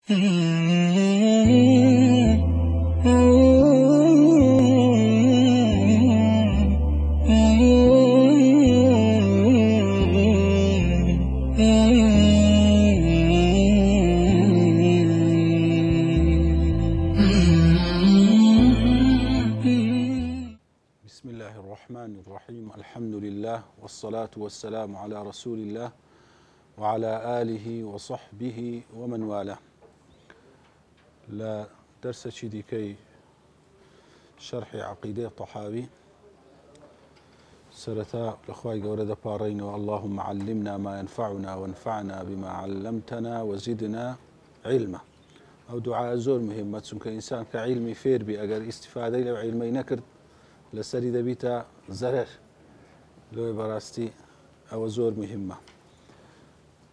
بسم الله الرحمن الرحيم. الحمد لله والصلاة والسلام على رسول الله وعلى آله وصحبه ومن والاه. لا درس شديكي شرح عقيدة طحاوي سرتا لخواي قورد بارين اللهم علمنا ما ينفعنا وانفعنا بما علمتنا وزدنا علما. أو دعاء زور مهمة كإنسان كعلمي فير بي أجر استفادة لو علمي نكر لسري دبيتا زرر لو براستي أو زور مهمة.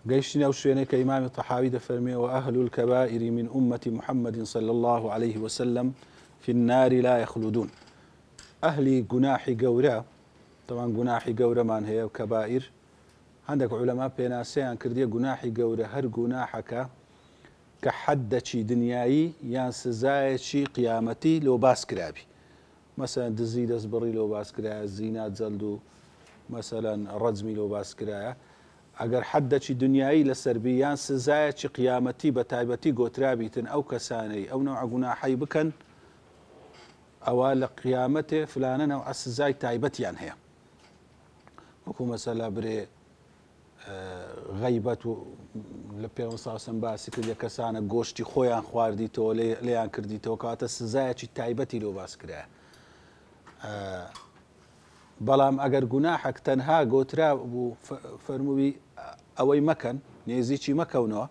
قيشنا وشيني كإمام الطحاوي دفرمي وأهل الكبائر من أمة محمد صلى الله عليه وسلم في النار لا يخلدون. أهلي جناحي قورا، طبعا جناحي قورا من هي كبائر. عندك علماء بيناسيان كردية جناحي قورا هر جناحك كحد شي دنياي يان سزاي شي قيامتي لو باسكرابي. مثلا دزيد أزبري لو باسكرايا، الزينات زلدو مثلا الرزمي لو باسكرايا. اگر حد شي دنياي لسربيان سزاي شي قيامتي بتايبتي قوترابيتن او كساني او نوع جناحي بكن او لقيامته فلانا نوع سزاي تايبتي يعني هي. وكو مثلا بري غيبت لبيغمبر صلى الله عليه وسلم باسي كرديا كسانه گۆشتی خۆیان خواردیتەوە لێیان کردیتەوە کاتە سزایەکی تایبەتی لۆ باس کرایە. بەڵام ئەگەر گوناحێک تەنها گۆترا بوو فەرمووی ئەوەی مەکەن، نێزییکی مەکەونەوە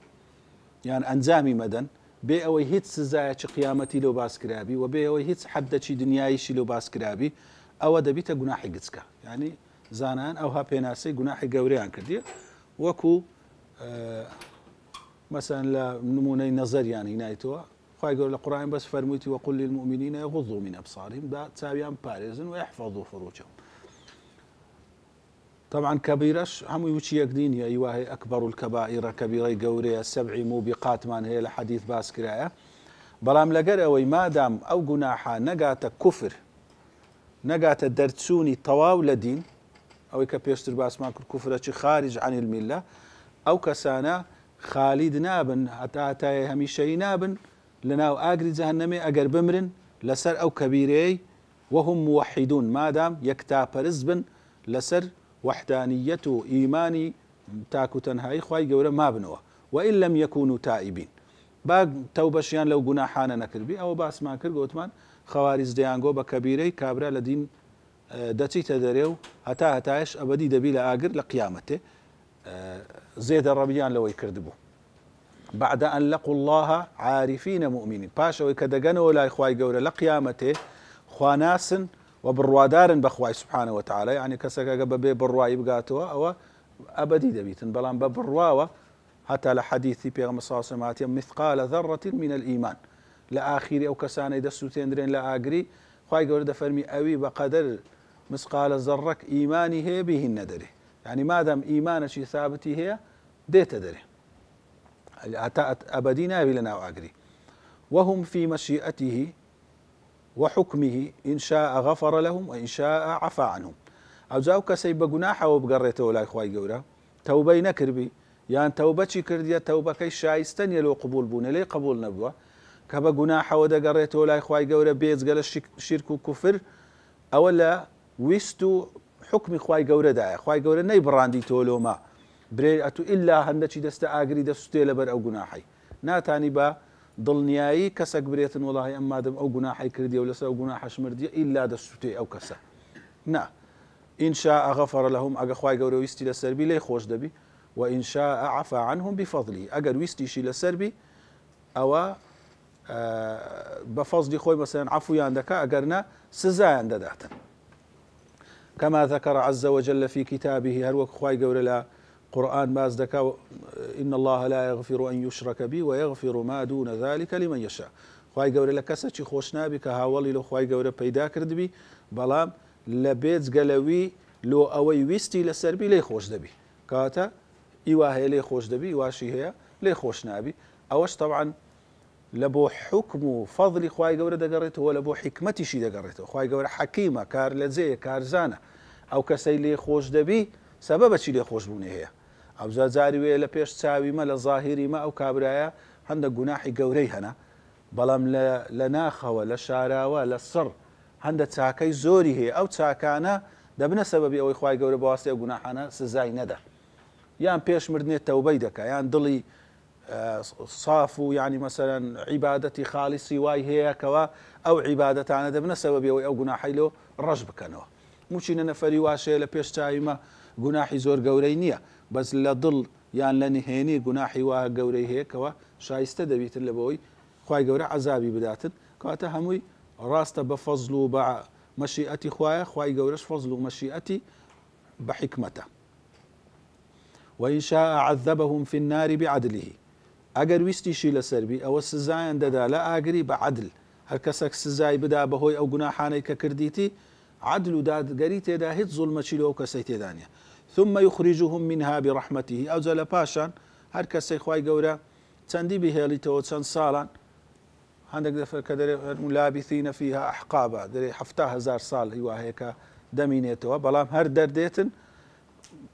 یان ئەنجامی مەدەن بێ ئەوەی هیچ سزایەکی قیامەتی لۆ باس کرابی و بێ ئەوەی هیچ حەدەکی دنیاییشی لۆ باس کرابی ئەوە دەبیتە گوناحی گچکە. یعنی زانان ئەوها پێناسەی گوناحی گەورەیان کردیە. وەکو مثلا لە نمونەی نەزەریان هینایەتەوە خوای گەورە لە قورئان بەس فەرموویەتی وەقل للمؤمنین یغضوا من أبصارهم دا چاویان پارێزن ويحفظوا فروجهم. طبعا كبيرش هم يوشي يقدين يا ايوه اكبر الكبائر كبيره قوريه 7 موبقات من هي الحديث باس كرايه. بلام لقر ما دام او جناحا نقات كفر نقات درتسوني طواو لدين او كبيستر باس ما كفر خارج عن المله او كسانا خالد نابن حتى هميشي نابن لنا اجري جهنمي اجر بمرن لسر او كبيري وهم موحدون ما دام يكتابرزبن لسر وحدانية إيماني تاكو تنهاي خواي قورا ما بنوه وإن لم يكونوا تائبين. باق توبشيان لو جناحانا نكربي أو باس ما كر قوتمان خوارز ديانغو بكبيري كابرا لدين دتي تدريو هتاش أبدي دبيل آقر لقيامته. زيد الربيان لو يكردبو بعد أن لقوا الله عارفين مؤمنين باشا ويكدقنوا لا خواي قورا لقيامته خواناسن وبروادار بخواي سبحانه وتعالى. يعني كسكا قبل بروا يبقاتوا أو أبدي دبيتن بلان ببرواوة حتى لحديث بيغمبر صلى الله عليه وسلم مثقال ذرة من الإيمان لآخر أو كسانة دستوتين درين لآقري خواي قورد فرمي أوي بقدر مثقال ذرة إيماني هي به الندري. يعني ما دام إيمان شي ثابتي هي ديت دري حتى أبدي نابي لنا وآقري. وهم في مشيئته وحكمه إن شاء غفر لهم وإن شاء عفى عنهم. أو زاو كسي بجناحه وبقريته ولا إخوي جورا توبة نكربي يعني توبة شي كردية توبة كي شايستن يلو قبول بونه ليه قبول نبوه كبا جناحه ودا قريته ولا إخوي جورا بيز قال الشرك وكفر أولا ويستو حكم إخوي جورا دا إخوي جورا نيبراندي تولو ما بري أتو إلا هندشي دست آجري دستي لبر أو جناحي ناتاني با ضلنياي كسك بريت والله أما دم أو جناحي كردي ولا سو جناح شمردي إلا دستي أو كسا. نا إن شاء غفر لهم أجا خواي جورو ويستي للسربي لي خوش دبي وإن شاء عفى عنهم بفضله أجر ويستي شي للسربي أو بفضل خوي مثلا عفو عندك أجرنا سزا عند دهتن كما ذكر عز وجل في كتابه هروك خواي جورو لا قرآن باز دكا إن الله لا يغفر أن يشرك به ويغفر ما دون ذلك لمن يشاء. خواي گەورە لە کەسێکی خۆش نابی کە هاوڵی لە خواي گەورە پەیدا کردبی بەڵام لە بێجگەلەوی لۆ ئەوەی ویستی لەسەربی لێی خۆش دەبی کاتە ئیوا هەیە لێی خۆش دەبی ئیواشی هەیە لێی خۆش نابی. ئەوەش طبعا لبو حكم فضل خواي قورة دقرته ولا بو حكمتي شي دقرته خواي قورة حكيمة كار لزي كار زانة أو كسي لي خوش دبي سبب شي لي خوش بوني هي أو زاري ويلا بيش تساوي ما لظاهري ما أو كابرايا عندك جناحي قوري هنا بلام لناخوا لشاراوا للصر عندك تاكي زوري هي أو تاكانا دبنا سببي أو خواي قورة بواسطة جناحنا سزاي ندى يعني بيش مردني التوبة دكا يعني ضلي صافو يعني مثلا عبادتي خالصي واي هي كوا او عبادة انا دبنا سببي او جناحي له رجب كانوا مشينا نفري واشي لبيش تايما جناحي زور قورينية بس لا ضل يعني لنهيني جناحي واه قوري هيك كوا شايسته دبيت اللي بوي خواي قوري عذابي بداتن كواتا هموي راسته بفضلوا بع مشيئتي خواي قوريش فضلوا مشيئتي بحكمته وإن شاء عذبهم في النار بعدله اگر ویستی شی لسربی او سزایان ددا لا اگری بعدل هر کسک سزای بدا بهوی او گناحانی که کردیتی عدل داد گریته دا هیچ ظلم چی لو کسیت دانیا ثم يخرجهم منها برحمته او زل پاشان هر کسی خوای گورا چندی بهلی تو چند سالان عندك دفر كدر ملابثين فيها احقابا دري 7000 سال هو هيك دمينيتو بلام هر درديتن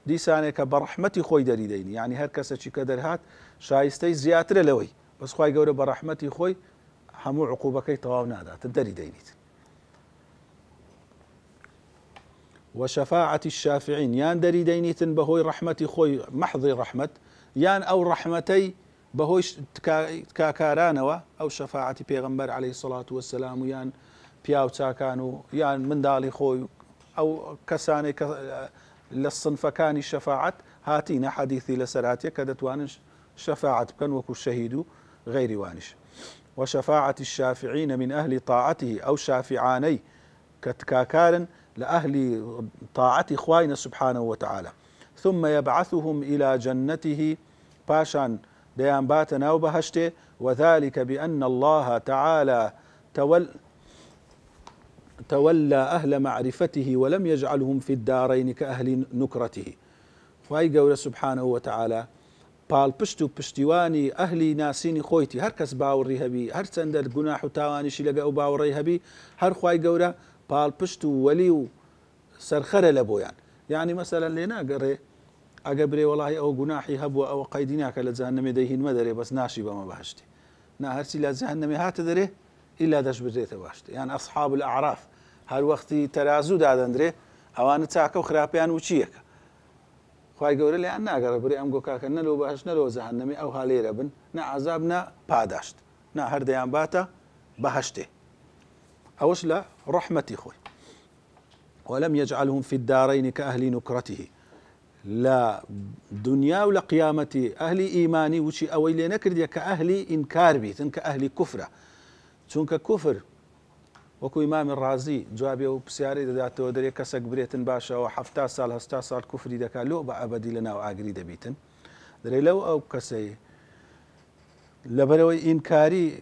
دیسانێکە بە ڕەحمەتی خۆی دەریدەینی یعنی هەر کەسێکی کە دەرهات شایستەی زیاترە لەوەی بەس خوای گەورە بە ڕەحمەتی خۆی هەموو عقوبەکەی تەواو ناداتە دەریدەینیت وشفاعة الشافعين يان دەریدەینیتن بەهۆی ڕەحمەتی خۆی محضی ڕەحمەت یان ئەو ڕەحمەتەی بەهۆی کاکارانەوە ئەو شەفاعەتی پێغەمبەر عەلەیهی السەڵات وەسەلام و یان پیا و چاکان و یان منداڵی خۆی ئەو کەسانێک للصنف كان الشفاعة هاتينا حديثي لسراتيا كدت وانش شفاعة بكن وكو الشهيد غير وانش وشفاعة الشافعين من أهل طاعته أو شافعاني كتكاكارن لأهل طاعة خوين سبحانه وتعالى ثم يبعثهم إلى جنته باشان ديان باتنا وبهشته وذلك بأن الله تعالى تولى أهل معرفته ولم يجعلهم في الدارين كأهل نكرته خواي قول سبحانه وتعالى بال بشتو بشتواني أهلي ناسيني خويتي هر كس باوري هبي هر سندر جناح تاواني شلقا أو باوري هبي هر خواي قول بال بشتو وليو سرخر لبويان يعني مثلا لنا قري أقبري والله أو جناحي هبوا أو قيدناك لجهنم يديهن مدري بس ناشي بما بهشتي نا هرسي لجهنم هات دري إلا دش بزيت باشتي يعني أصحاب الأعراف هر وقتی ترازو دادن درێ ئەوانە چاکە و خراپیان و چیەکە خی گەورە لیان ناگەڕە بڕێ ئەم گۆکاکە نەلەوە باش نەرەوە زەهەنەمی ئەو هەڵێرە بن نا عەزاب نا پاداشت نا هەردەیان باتە بەهەشتێ ئەوەش لە ڕەحمەتی خۆی ولم يجعلهم في الدارين كأهل نكرته لا دنيا ولا قيامتي أهل إيماني وشي أوي لي نكرديا كأهل إنكار بيتن كأهل كفرة چونك كفر وكو إمام الرازي جوابي وبسياري داتو دري كسك بريتن باشا وحفتا سال هستا سال كفري دكا لعبة أبدي لنا وآقري دبيتن دري لو أو كسي لبروي إنكاري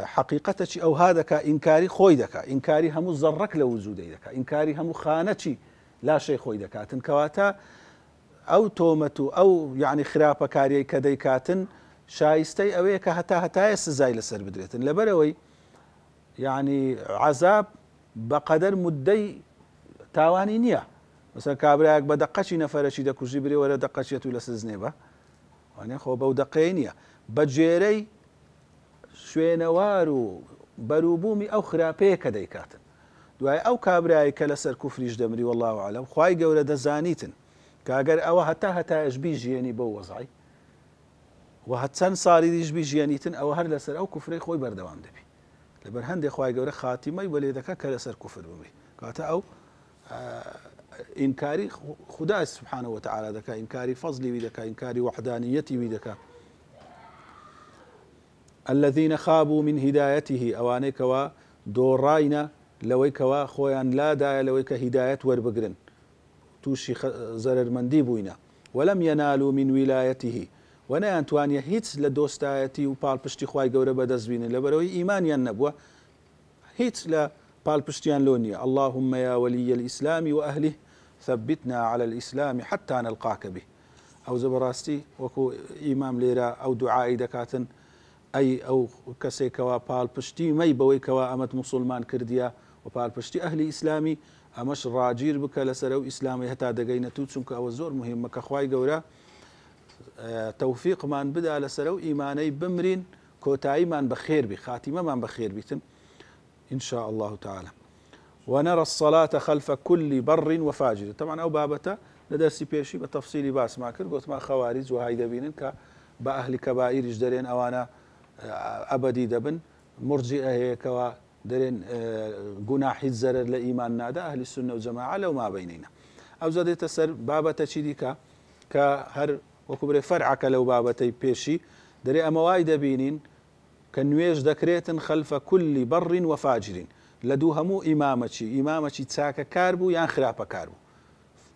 حقيقتك أو هذا كإنكاري خوي دكا إنكاري همو زرك لوجودي دكا إنكاري همو خانتي لا شيء خوي دكا تنكواتا أو تومتو أو يعني خرابة كاري كديكاتن شايستي أويك هتا يسزاي لسر بدريتن لبروي يعني عذاب بقدر مدي تاواني نية مثلا كابراك بدقشي نفرشي دكو جبري ولا دقشي تو لسزنيبه يعني خو بو دقينية بجيري شوينوارو بروبومي او خرابيه كديكاتن دواي او كابراي كلسر كفريج دمري والله اعلم خواي قوله دزانيتن كاجر او هتا اجبي جيني بو وضعي وهتسن صاري يجبي جينيتن او هر لسر او كفري خوي بردوام دبي لبر هندي خواي قوله خاتمه وليدك كلسر كفر بمي كاتا او إنكاري خدا سبحانه وتعالى ذكا إنكاري فضلي بذكا إنكاري وحدانيتي بذكا الذين خابوا من هدايته أوانيك ودوراينا لويك خويا لا داعي لويك هداية وربقرن توشي زرر منديبوينا ولم ينالوا من ولايته وانا انتوانيا هيتس لدوستايتي وبال بشتي خواي قورة بدزبين لبروي إيمان ينبوه هيتس بال بشتيان لونيا اللهم يا ولي الإسلام وأهله ثبتنا على الإسلام حتى نلقاك به أو زبراستي وكو إمام ليرا أو دعائي دكاتن ئەی ئەو کەسێکەوە پاڵپشتی مەی بەوەی کەوا ئەمەت مسلمان کردیە و پاڵپشتی ئەهلی ئیسلامی ئەمەش ڕاگیر بکە لەسەر ئەو ئیسلامی هەتا دەگەینەتوو، چونکە ئەوە زۆر مهمە کە خوای گەورە تەوفیقمان بدا لەسەر ئەو ئیمانەی بمرین کۆتاییمان بەخێر بی، خاتیمەمان بەخێر بیتن إن شاء الله تعالى. ونرى الصلاة خلف كل بر وفاجر. طبعا أو بابته لدرسي بيشي بتفصيلي باس ما كر قلت ما خوارج وهاي دبينن بأهل كبائر جدرين أوانا أبدي دبن مرجئة هيك درين جناح الزرر لإيمان نادا أهل السنة والجماعة لو ما بيننا. أو زاد تسر بابته شديكا كهر وكبر فرعك لو بابتي بيشي دري أمواي دبينين كنويج دكريت خلف كل بر وفاجر لدو همو إمامتي تساك كاربو يان خرابة كاربو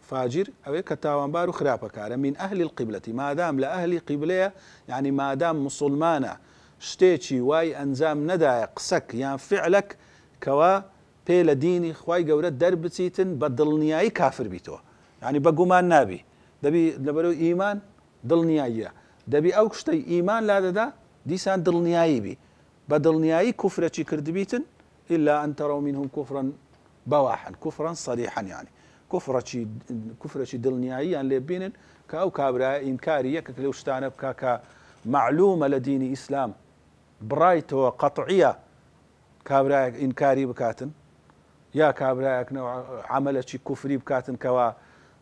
فاجر أو كتاوان بارو خرابة كار من أهل القبلة ما دام لأهل قبلة يعني ما دام مسلمانا شتيتشي واي أنزام ندايق قسك يان فعلك كوا بيلا ديني خواي قورة دربتيتن بدلنياي كافر بيتو يعني بقومان نابي دبي لبرو إيمان دلنياي دبي أوكشتي إيمان لا دا ديسان دلنياي بي بدلنياي كفرة كرد بيتن إلا أن تروا منهم كفرا بواحا كفرا صريحا يعني كفرة دلنياي يعني لبينن كأو كابرا إنكارية كلوشتانا بكاكا معلومة لدين إسلام برايتو قطعية كابرا إنكاري بكاتن يا كابرا عمل شي كفري بكاتن كوا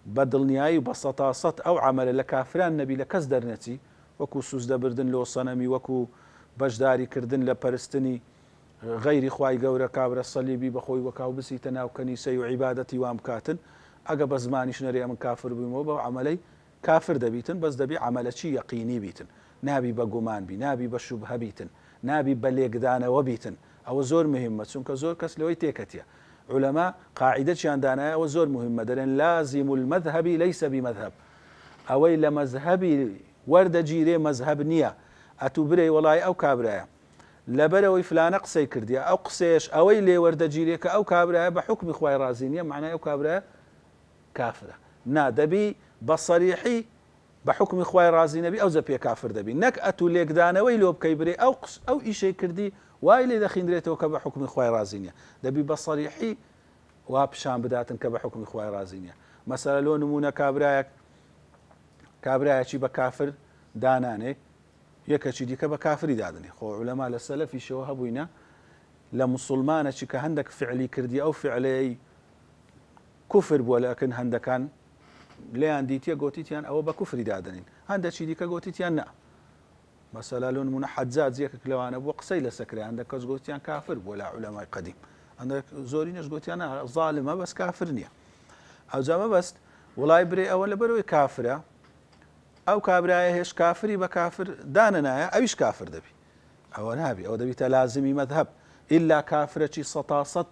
بدلنياي بسطاصت أو عمل لكافران نبي لكز درنتي وكو سوز دبردن لو صنمي وكو بجداري كردن لبرستني غير خواي قورة كابرا الصليبي بخوي وكاو بسيتنا وكنيسي وعبادتي وامكاتن أقا بزمانيش نري من كافر بموبا وعملي كافر دبيتن بس دبي عملتي يقيني بيتن نابي بقمان بي نابي بشبه بيتن نابي بليقدانا وبيتن أو زور مهمة سنك زور كس لوي تيكتيا علماء قاعدة شاندانا أو زور مهمة درين لازم المذهب ليس بمذهب أوي لمذهبي ورد جيري مذهب نية أتوبري والله أو كابرايا لبروي فلان قسي كرديا أو قسيش أوي لي ورد جيريك أو كابرايا بحكم إخوائي رازينية معناه أو كابرايا كافرة نا دبي بصريحي بحكم إخوائي رازينية بي أو زبي كافر دبي نك أتو ليك دانا ويلو بكيبري أو قس أو إشي كردي وايلي دخين دريتو كبحكم إخوائي رازينية دبي بصريحي وابشان بداتن كبحكم إخوائي رازينية مثلا لو نمونا كابرايا شي بكافر داناني یەکەچی دیکە بە کافری دادنی خۆ علەما لە سەلەفیشەوە هەبووینە لە موسڵمانێکی کە هەندێک فعلی کردی ئەو فعلەی کوفر بووە لەکن هەندەکان لێیان دیتیە گۆتیتیان ئەوە بە کوفری دادنین هەندێکی دیکە گۆتیتیان نە مەسەلا لۆ نمونە حەجاج یەکێک لەوانە بووە قسەی لەسەکرا هەندێک کەس گۆتیان کافر بووە لە علەمای قەدیم هەندێک زۆرینەش گۆتیان زاڵمە بەس کافر نییە ئەوجا مەبەست وڵای برێ ئەوە لەبەرەوەی کافرە أو كابرايا هيش كافري بكافر داننا أويش كافر دبي أو نابي أو دبي تلازمي مذهب إلا كافرة سطاصت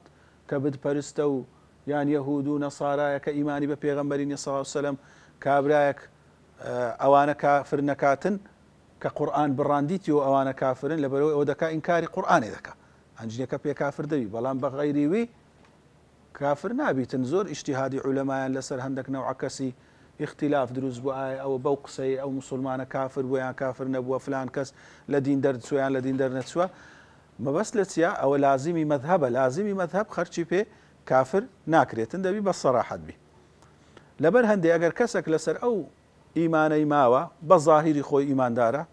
كبد برستو يعني يهود ونصارى كإيماني ببيغمبرين صلى الله عليه وسلم كابرايك أوانا كافر نكاتن كقرآن برانديتيو أوانا كافرين لبلو أو دكا إنكاري قرآن ذكا أنجني كبي كافر دبي بلان بغيري وي كافر نابي تنزور اجتهادي علماء لسر هندك نوع كسي اختلاف دروز بوآي أو بوقسي أو مسلمان كافر ويان كافر نبوة فلان كس لدين درد سويان لدين درد نتسوا ما بس لتيا أو لازمي مذهب خرشي بي كافر ناكريتن دبي بالصراحة بي لبر هندي أجر كسك لسر أو إيماني ماوا بظاهري خوي إيمان دارا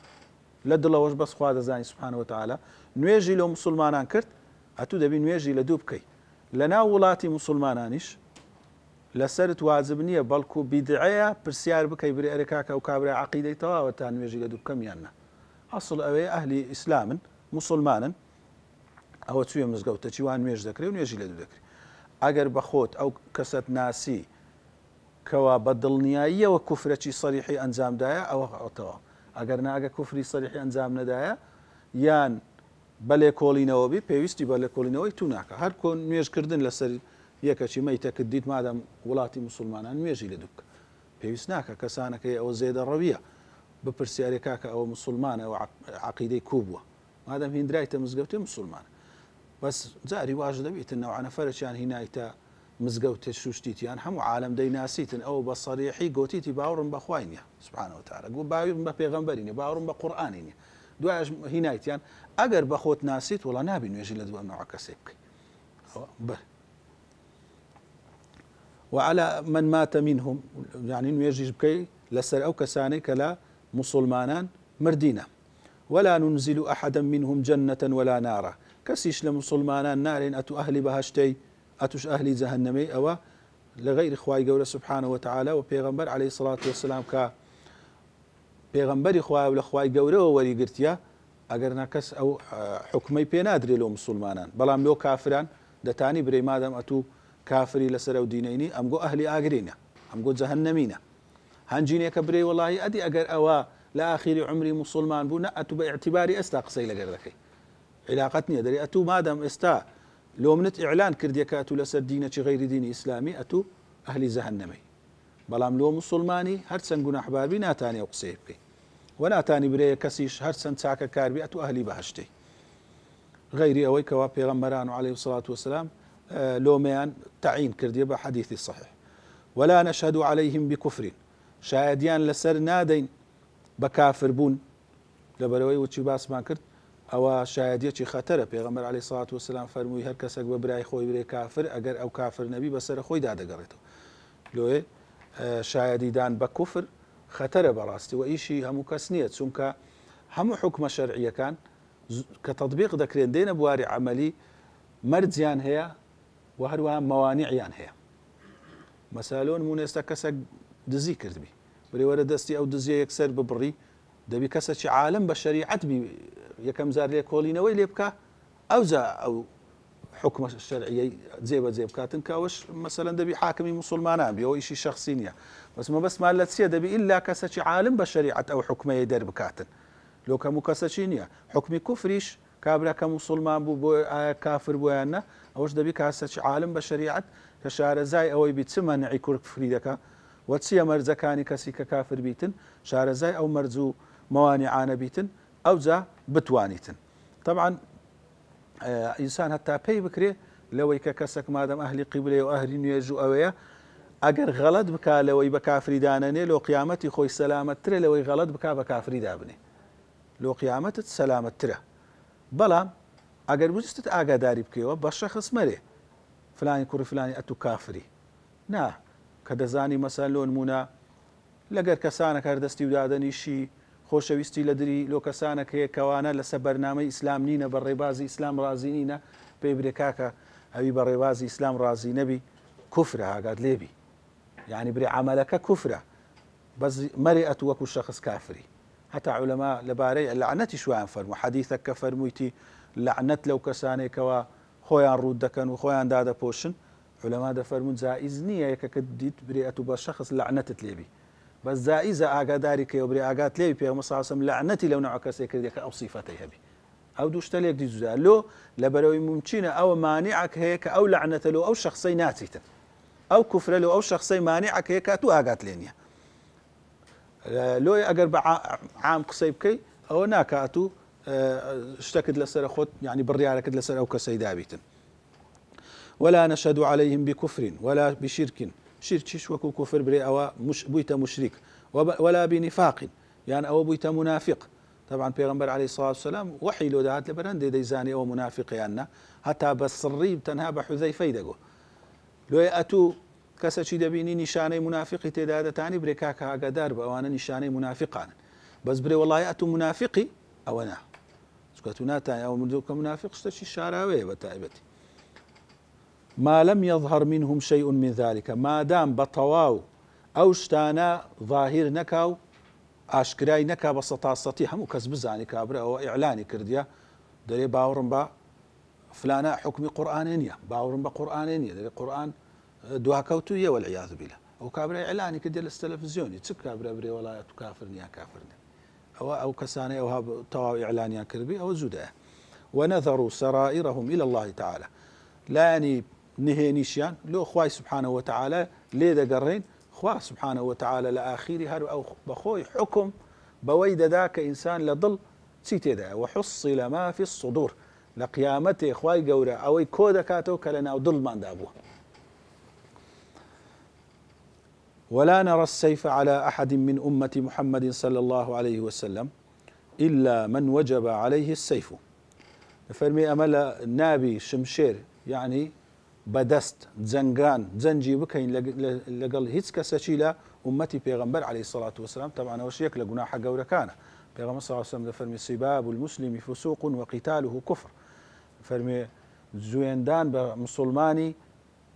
لدلوش بس خواد زاني سبحانه وتعالى نواجي لو مسلمانان كرت أتو دبي نواجي لدوبكي لنا ولاتي مسلمانانيش لسرت واجبنية بلكو بدعية برسيار بكي بري أركاكا وكابري عقيدة تواوتان ويجي لدوب كم يانا أصل أوي أهلي إسلاما مسلمانا أو تسوية مزقوتة شوان ويج ذكري ونيجي لدو ذكري أجر بخوت أو كست ناسي كوا بدلنياية وكفرة صريحي أنزام دايا أو أطوا أجر ناقة كفري صريحي أنزام ندايا يان بلي كولينوبي بيوستي بلي كولينوبي توناكا هر كون ويج كردن لسر یەکەچی مەیتەکە دیت مادەم وڵاتی مسلمانان نوێژی لە دووکە پێویست ناکە کەسانەکەی ئەوە زێدە ڕەویە بپرسیارێ کاکە ئەوە مسلمانە و عەقیدەی کوبووە مادەم هیندرایتە مزگەوتێ مسلمانە بەس جاری واژ دەبێتن نەوع نەفەرێکیان هینایتە مزگەوتێ شوشتیتیان هەموو عالم دەیناسیتن ئەوە بە سەریحی گۆتیتی باوڕم بەخوای نییە سوبحانەهو وتەعالە گوت باوڕم بە پێغەمبەری نییە باوڕم بە قورئانی نییە دوایش هینایتیان ئەگەر بە خۆت ناسیت وڵا نابی نوێژی لە دووە نوع کەسێ بکەیت. وعلى من مات منهم يعني نوێژیش بکەی لەسەر ئەو کەسانەی کە لە مسلمانان مردینە. ولا ننزل أحدا منهم جنة ولا نارا، كسيش لمسلمانان نارين أتو أهلي بهشتي أتوش أهلي جهنمي أو لغير خواي قول سبحانه وتعالى. وبيغمبر عليه الصلاة والسلام كا بيغمبر خواي ولا خواي قوله ولي قرتيا أجرنا كس أو حكمي بينادري لو مسلمانان بلام لو كافران دتاني بري مادام أتو كافري لسرو دينيني أم جو أهلي آجرينا أم جو جهنمينا هنجيني كبري والله أدي أجر أوا لآخر عمري مسلمان بونا أتو باعتباري استقصي لقردكي علاقتني أدري أتو مادام استا لو منت إعلان كرديك أتو لسر دينة غير دين إسلامي أتو أهل جهنمي بلام لو مسلماني هرسن قنا أحبابي ناتاني أقصيبكي وناتاني بري كسيش هرسن تاكا كاربي أتو أهلي بهشتي غيري أوي كوا بيغمبران عليه الصلاة والسلام لو ميان تعيين كردية بحديث الصحيح. ولا نشهد عليهم بكفر شاهديان لسر نادين بكافر بون لبروي وشي باس ما كرت او شاهدية خطره پیغمبر عليه الصلاة والسلام فرموي هر کسك ببراي خوي بري كافر اگر او كافر نبي بسر خوي داده قريتو لو شاهدي دان بكفر خطره براستي وايشي همو كسنية سنك همو حكم شرعية كان كتطبيق ذكرين دين بواري عملي مرزيان هي وهروها موانعيان هي مسالون مونستا كسك دزي كردبي بري ورا دستي او دزي يكسر ببري دبي كسر عالم بالشريعه بي يكم زار لي كولينوي ليبكا او زا او حكم الشرعيه زيب كاتن كاوش مثلا دبي حاكمي مسلمان بي شيء شخصينيا بس ما بس مالت سي دبي الا كسر عالم بالشريعه او حكمه يدير بكاتن لو كمو كسشينيا حكمي كفريش كابرا كمسلمان بو كافر بويانا اوش دبي كاسه عالم بالشريعه كشار زاي او بيتسمن عيكور فريدك وتسيا مرزكاني كسي كافر بيتن شار زاي او مرزو موانعان بيتن او زا بتوانيتن. طبعا انسان حتى بي بكري لو كسك مادام اهلي قبله واهلي نيجو اويا اگر غلط بكا لو بكافر دانني لو قيامتي خوي سلامت ترى لو غلط بكا بكافر دابني لو قيامت سلامت ترى بلا اگر بجست اگاداری بكيو بشخص مري فلان كوري فلاني اتو كافري نا كدزاني مثلا لون منا لقر كسانك هردستي ودادني شي خوشويستي لدري لو كسانك هي كوانا لسه برنامج اسلام نينا بالربازي اسلام رازي نينا بيبريكاكا ابي بالربازي اسلام رازي نبي كفرها قاد ليبي يعني بري عملك كفره بس مرئت وكو شخص كافري حتى علماء لباري لعنتي شوان فرمو حديثك كفرمويتي لعنت لو كساني كوا خويان رودكن وخويان دادا بوشن علماء دا فرمون زائز نية يككديت بريئة بشخص لعنتت ليبي بس زائزة آقاداري كي وبري آقات ليبي بيغم صلى الله عليه وسلم لعنتي لو نوعك سيكرديك أو صفتي هبي أو دوشتليك دي زوزا لو لبروي ممكنة أو مانعك هيك أو لعنة له أو شخصي ناتيتا أو كفر له أو شخصي مانعك هيك تو آقات لينيا لو أقرب عام قصيبكي أو ناكاتو اشتكد لسر خود يعني بالريالك لسر أو كسيدابيتن. ولا نشهد عليهم بكفر ولا بشرك شرك وكو كفر بري أو مش بيت مشرك ولا بنفاق يعني أو بيت منافق. طبعا بيغمبر عليه الصلاة والسلام وحي له دهات لبران دي زاني أو منافق يعني حتى بصري تنهاب حذيفة يدقو لو يأتوا كسشي دبيني نشاني منافق تدادة تاني بريكاكا قدار بأوانا نشاني منافقان بس بري والله يأتوا منافقي أو أنا سكتنا تاني أو مدوك منافق اشتشي الشاراوي بتائبتي ما لم يظهر منهم شيء من ذلك ما دام بطواو أو اشتانا ظاهر نكاو أشكراي نكا بسطاستي همو كسب زاني كابرا أو إعلاني كرديا دري باورن با فلانا حكم قرآنية باورن بقرآنية دري قرآن دواكوتوية والعياذ بالله أو كابرا إعلاني كديال التلفزيوني تسك كابرا بري ولا تكافرني يا كافرني أو كساني أو هاب تواو إعلانيا كربي أو زودة ونذروا سرائرهم إلى الله تعالى لا يعني نهينيشيان لو خواي سبحانه وتعالى ليدا قرين خوا سبحانه وتعالى لآخير هر أو بخوي حكم بويد ذاك إنسان لضل سيتدا وحصل ما في الصدور لقيامته خواي قورا أو كودا كاتو كلنا أو ضل ما دابوه ولا نرى السيف على أحد من أمة محمد صلى الله عليه وسلم إلا من وجب عليه السيف. فرمي أمل نابي شمشير يعني بدست زنجان زنجي بكين لقل هيتس كسشيلا أمتي بيغمبر عليه الصلاة والسلام. طبعا وشيك لقنا حق وركانه بيغمبر صلى الله عليه وسلم فرمي سباب المسلم فسوق وقتاله كفر. فرمي زويندان بمسلماني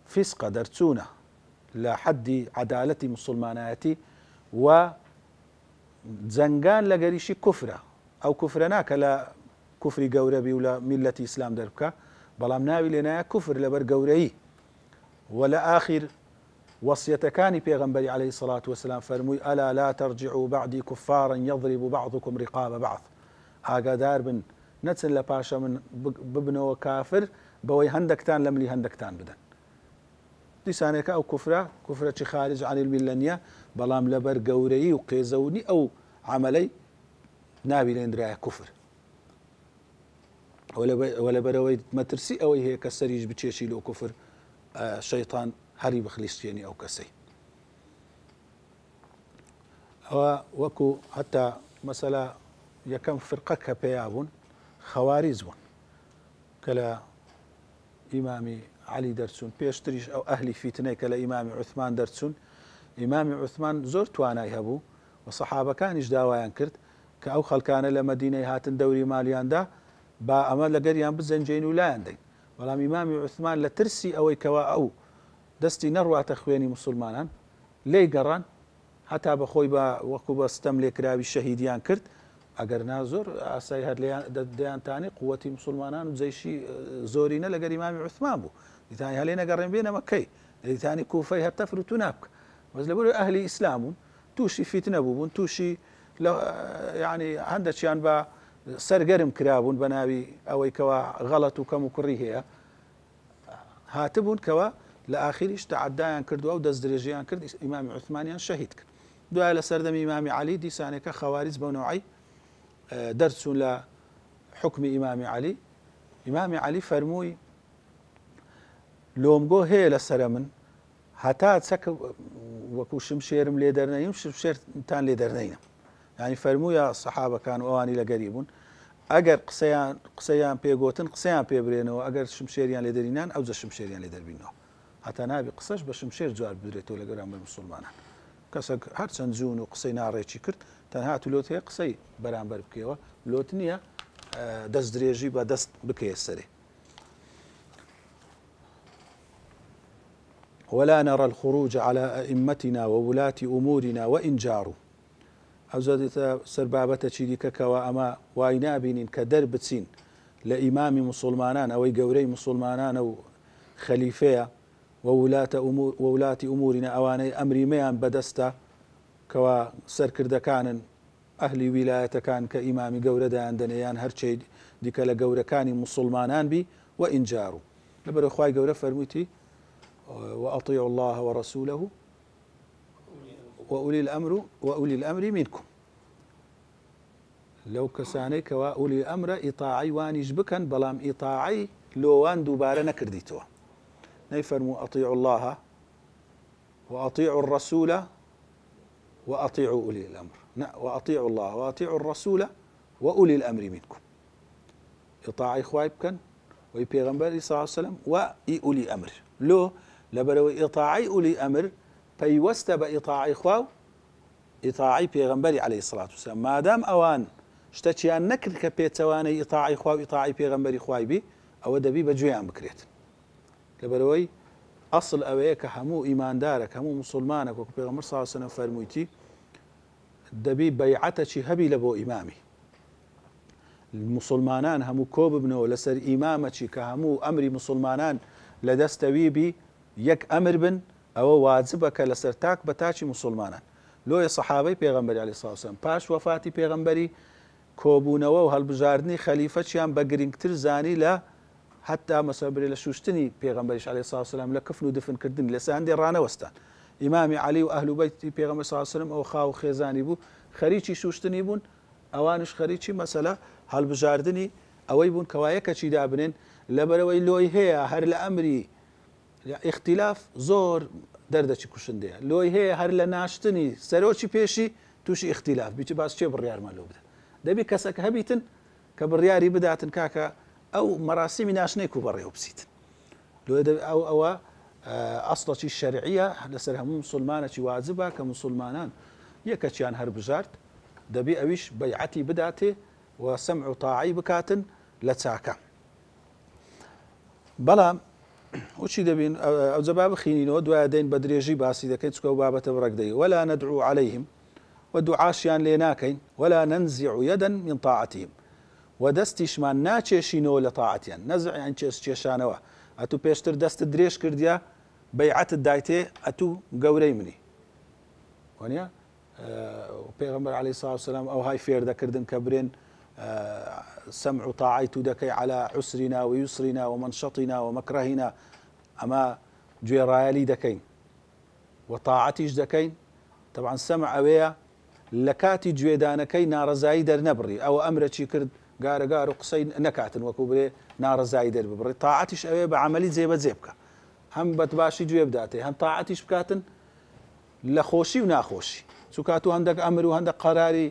فسق درتسونه لحد عدالة مسلماناتي وزنجان لقريشي كفرة أو كفرناك لا كفر قوربي ولا ملة إسلام دربك بلام ناوي لنا كفر لبر قوري. ولا آخر وصية كان بيغنبري عليه الصلاة والسلام فرمي ألا لا ترجعوا بعدي كفارا يضرب بعضكم رقاب بعض. آقادار بن نتسن لباشا من ببنو كافر بوي هندكتان لملي هندكتان بدن لسانك أو كفرة خارج عن الملة بلام لبر قوري وقيزوني أو عملي نابي لندرايا كفر ولا بروي مترسي أو هي كسريج بتشيشي له كفر شيطان هري بخليستيني أو كسي وكو حتى مثلا يكم فرقة كبيابون خوارزون كلا إمامي علي درسون بيشتريش أو أهلي فتنة كلا إمامي عثمان درسون. إمامي عثمان زرت وانا يهبو وصحابة كان إجداوا ينكرت كأو خل كان لمدينة هاتن دوري ماليان دا با أما لقريان بزنجين ولا عندي ولا إمامي عثمان لترسي أو كوا أو دستي نروى تخويني مسلمانا لي قران حتى بخوي با وكو استملك رابي الشهيديان كرت اگر نازور اسای هر دیان تاني قوتي مسلمانان زي شي زورينا لقر امام عثمان بو ثاني هلينا قرن بينا مكي ثاني كوفي هتفر تنابك بس لبرو اهلي اسلام توشي فتنه بون توشي يعني عندك يعني با سرقرم كرابون بنابي او كوا غلط وكم كريه هاتبون كوا لاخرش تعدايان كردو او دز درجيان كرد امام عثمانيان شهيدك دو على سردم امام علي دي سانك خوارز بنوعي درس لحكم إمام علي. إمام علي فرموي لومجو هي لسرمن هتا تسك وكو شمشير مليدرنين شمشير تان ليدرنين يعني فرموي يا الصحابة كانوا أواني لقريبون أجر قسيان بيجوتن قسيان بيبرينو أجر شمشيريان ليدرينان أو زش شمشيريان ليدربينو حتى نابي قصش بشمشير جوار بدريتو لقرام المسلمان كسك هرسن زون وقسينا ريتشي كرت تنهات لوت هي قصي برامبر بكيوه لوتنيا دست دريجي بدست بكي السري. ولا نرى الخروج على أئمتنا وولاة أمورنا وإن جاروا أوزادت سربابة شديك كوا أما واينابين كدرب سين لإمام مسلمانان أو قوري مسلمانان أو خليفية وولاة أمورنا أواني أمري ميان بدستا كوا سركرد كان أهلي ولاية كان كإمام قورة عندنا هرشي ديك لقورة كان مسلمانان بي وإن جاروا لبر إخواي قورة فرميتي وأطيعوا الله ورسوله وأولي الأمر منكم لو كسانيك وأولي الأمر إطاعي وانجبكن بلام إطاعي لوان دوبارة نكرديتوا نيفرموا أطيعوا الله وأطيعوا الرسول وأطيعوا أولي الأمر وأطيعوا الله وأطيعوا الرسول وأولي الأمر منكم إطاعي خوايبكن ويبيغمبر صلى الله عليه وسلم وأولي أمر لو لبرو إطاعي أولي أمر فيوست بإطاعي خواو إطاعي بيغمبري عليه الصلاة والسلام ما دام أوان اشتكيان نكر كبيتواني إطاعي خواو إطاعي بيغمبري خواي بي أو دبي بجويان بكريت لبروي أصل أويك همو إيمان دارك همو مسلمانك وكبيغمبر صلى الله عليه وسلم فرمويتي دبي بيعتك هبي لبو إمامي المسلمانان همو كوب بنو لسر إمامك كهمو أمري مسلمانان لدستوي بي يك أمر بن أو واجبك لسرتاك بتاچي مسلمانان لو يا صحابي بيغمبري عليه الصلاة والسلام باش وفاتي بيغمبري كوبونوا وهالبجاردني خليفتشيان بقرينكتر زاني لا حتى مسابري لشوشتني بيغمبريش عليه الصلاة والسلام لكفنو دفن كردن لساندي رانا وستان إمامي علي وأهل بيتي بيغمبري صلى الله عليه وسلم أو خاو خيزاني بو خريجي شوشتني بون أوانش خريجي مسألة هالبجاردني أو يبون كوايكا شي دابنين لبروي لوي هي هر لأمري اختلاف زور دردشي كوشنديا لوي هي هر لناشتني سروشي بيشي توشي اختلاف بيجي باس شي بريار مالو بدا دەبێت کەسەکە هەبیتن کە بڕیاری بداتن کاکە ئەو مەراسیمی ناشنەی کوبەڕێ و بچیتن ئەوە ئەسڵەکی شەرعیە لەسەر هەموو مسلمانێکی واجبە کە مسلمانان یەکەچیان هەر بژارد دەبێ ئەویش بەیعەتی بداتێ و سەمع و تاعی بکاتن لە چاکە. بەڵام وچی دەبین ئەو جەبا بخینینەوە دوایە دەین بە درێژی باسی دەکەین چکە و بابەتە بڕێکدەی ولا ندعو عليهم و دوعاشیان لێ ناکەین ولا ننزع يدا من طاعتهم و دەستیشمان ناچێشینەوە لە تاعەتیان نەزع یان چێشانەوە ئەتوو پێشتر دەستت درێژ کردیا بەیعەتت دایتێ ئەتوو گەورەی منی وانە پێغەمبەر عەلەیهی سڵاو وسەلام ئەوهای فێر دەکردن کە برێن سمع و طاعی تو دەکەی على عسرنا ويسرنا ومنشطنا ومكرهنا ئەمە گوێڕایەلی دەکەین و تاعەتیش دەکەین. طبعا سەمع ئەوەیە لە کاتی گوێدانەکەی ناڕەزایی دەرنەبڕی ئەوە ئەمرەی کرد گارەگار و قسەی نەکاتن وەکو برێ ناڕەزایی دەرببڕی تاعەتیش ئەوەیە بە عەمەلی جێبەجێ بکە هەم بەتباشی گوێ بداتێ هەم تاعەتیش بکاتن لە خۆشی و ناخۆشی چکات و هەندێک ئەمر و هەندێک قەراری